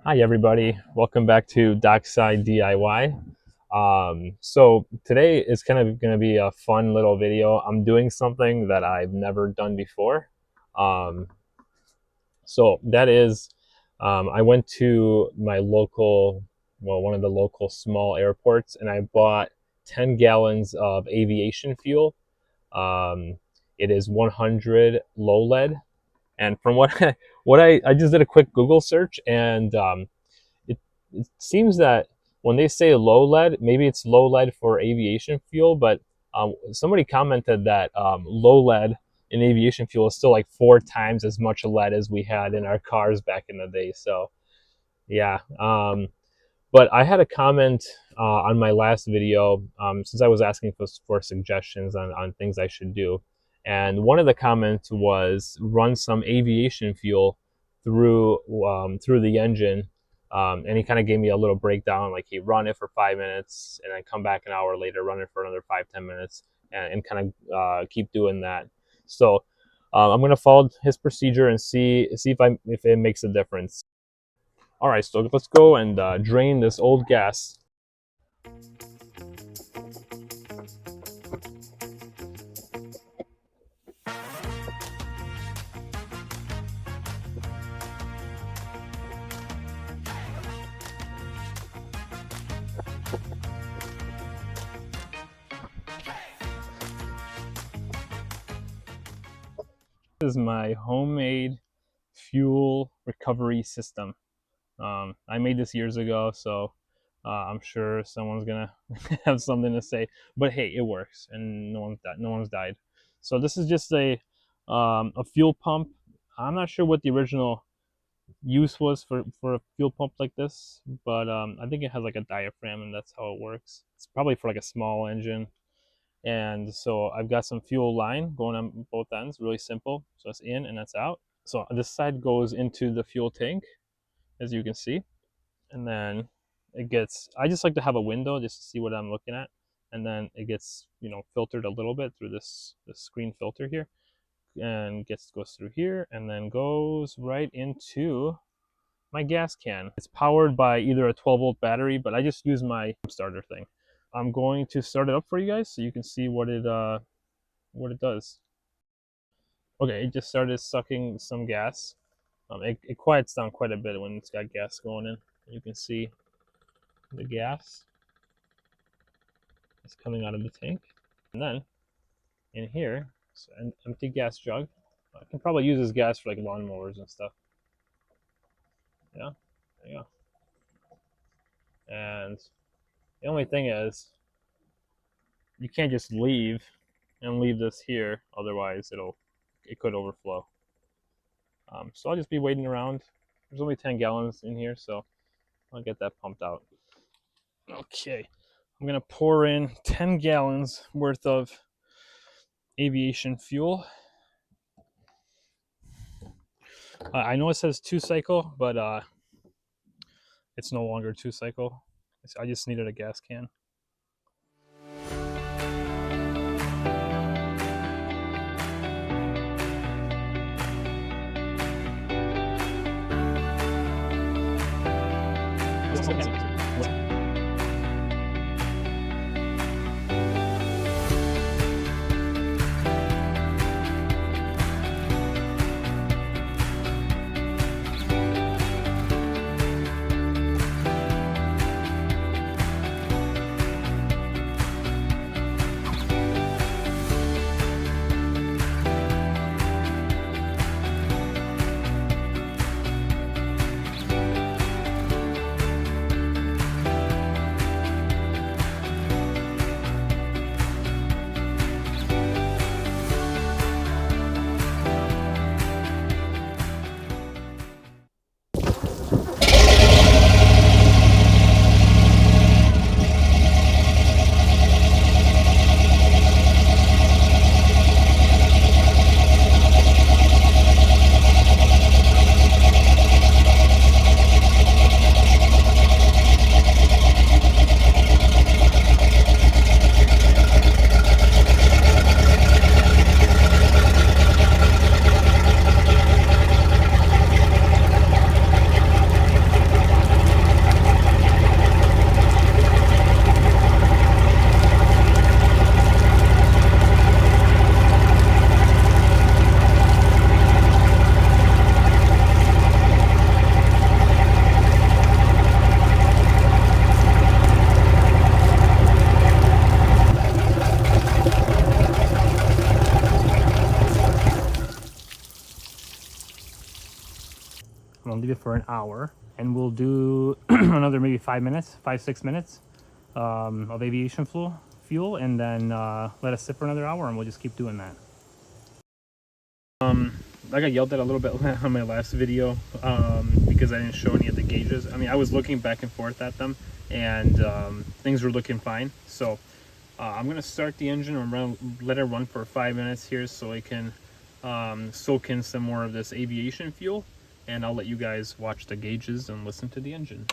Hi everybody, welcome back to Dockside DIY. So today is kind of going to be a fun little video. I'm doing something that I've never done before. Um, so that is, I went to my local, one of the local small airports, and I bought 10 gallons of aviation fuel. Um, it is 100 low lead, and from what I just did a quick Google search, and it, it seems that when they say low lead, maybe it's low lead for aviation fuel, but somebody commented that low lead in aviation fuel is still like 4 times as much lead as we had in our cars back in the day. So yeah, but I had a comment on my last video since I was asking for suggestions on things I should do. And one of the comments was run some aviation fuel through the engine. And he kind of gave me a little breakdown, like he run it for 5 minutes and then come back an hour later, run it for another 5-10 minutes, and kind of keep doing that. So I'm going to follow his procedure and see if it makes a difference. All right, so let's go and drain this old gas. This is my homemade fuel recovery system. I made this years ago, so I'm sure someone's gonna have something to say. But hey, it works, and no one's died. So this is just a fuel pump. I'm not sure what the original use was for a fuel pump like this, but I think it has like a diaphragm, and that's how it works. It's probably for like a small engine. And so I've got some fuel line going on both ends, really simple. So it's in and that's out. So this side goes into the fuel tank, as you can see. And then I just like to have a window just to see what I'm looking at. And then it gets, filtered a little bit through this screen filter here, and goes through here and then goes right into my gas can. It's powered by either a 12-volt battery, but I just use my starter thing. I'm going to start it up for you guys so you can see what it does. Okay, it just started sucking some gas. It quiets down quite a bit when it's got gas going in. You can see the gas is coming out of the tank. And then in here, it's an empty gas jug. I can probably use this gas for like lawnmowers and stuff. Yeah, there you go. And the only thing is, you can't just leave this here, otherwise it could overflow. So I'll just be waiting around. There's only 10 gallons in here, so I'll get that pumped out. Okay, I'm gonna pour in 10 gallons worth of aviation fuel. I know it says 2-cycle, but it's no longer 2-cycle. I just needed a gas can. it for an hour, and we'll do another maybe 5-6 minutes of aviation fuel, and then let it sit for another hour, and we'll just keep doing that. I got yelled at a little bit on my last video because I didn't show any of the gauges. I mean, I was looking back and forth at them, and things were looking fine. So I'm gonna start the engine and let it run for 5 minutes here so it can soak in some more of this aviation fuel, and I'll let you guys watch the gauges and listen to the engine.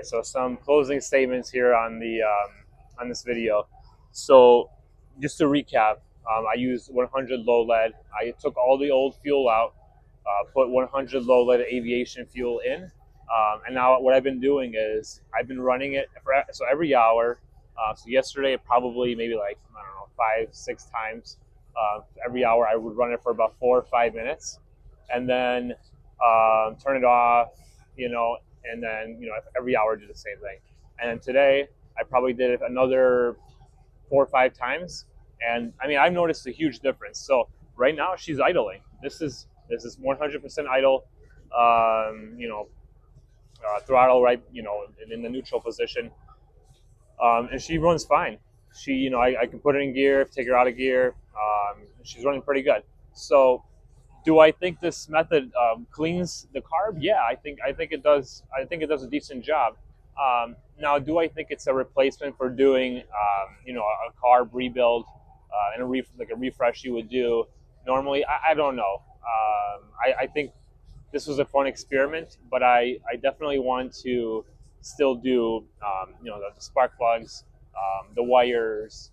so some closing statements here on this video. So just to recap, I used 100 low lead. I took all the old fuel out, put 100 low lead aviation fuel in, and now what I've been doing is I've been running it so every hour. So yesterday probably maybe like I don't know 5, 6 times. Every hour I would run it for about 4 or 5 minutes, and then turn it off, and then every hour do the same thing. And then today I probably did it another 4 or 5 times, and I mean I've noticed a huge difference. So right now she's idling. This is 100% idle. Um, you know, Throttle right, in the neutral position, and she runs fine. I can put her in gear, take her out of gear. She's running pretty good. So do I think this method cleans the carb? Yeah, I think it does. I think it does a decent job. Now, do I think it's a replacement for doing a carb rebuild and like a refresh you would do normally? I don't know. I think this was a fun experiment, but I definitely want to still do the spark plugs, the wires,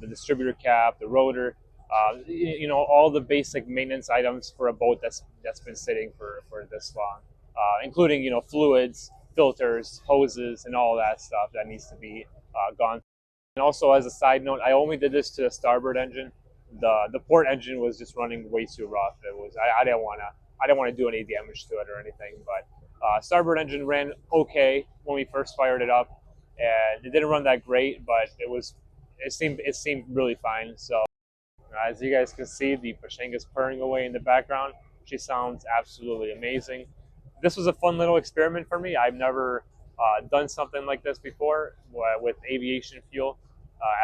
the distributor cap, the rotor, all the basic maintenance items for a boat that's been sitting for this long, including fluids, filters, hoses, and all that stuff that needs to be gone. And also, as a side note, I only did this to the starboard engine. The port engine was just running way too rough. I didn't want to do any damage to it or anything. But starboard engine ran okay when we first fired it up, and it didn't run that great, but it seemed really fine. So as you guys can see, the Pachanga is purring away in the background. She sounds absolutely amazing. This was a fun little experiment for me. I've never done something like this before with aviation fuel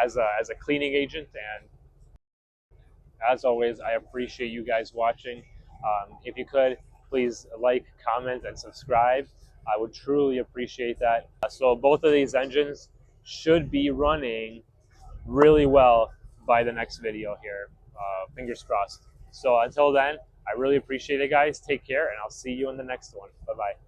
as a cleaning agent. And as always, I appreciate you guys watching. If you could, please like, comment, and subscribe. I would truly appreciate that. So both of these engines should be running really well by the next video here. Fingers crossed. So until then, I really appreciate it, guys. Take care, and I'll see you in the next one. Bye-bye.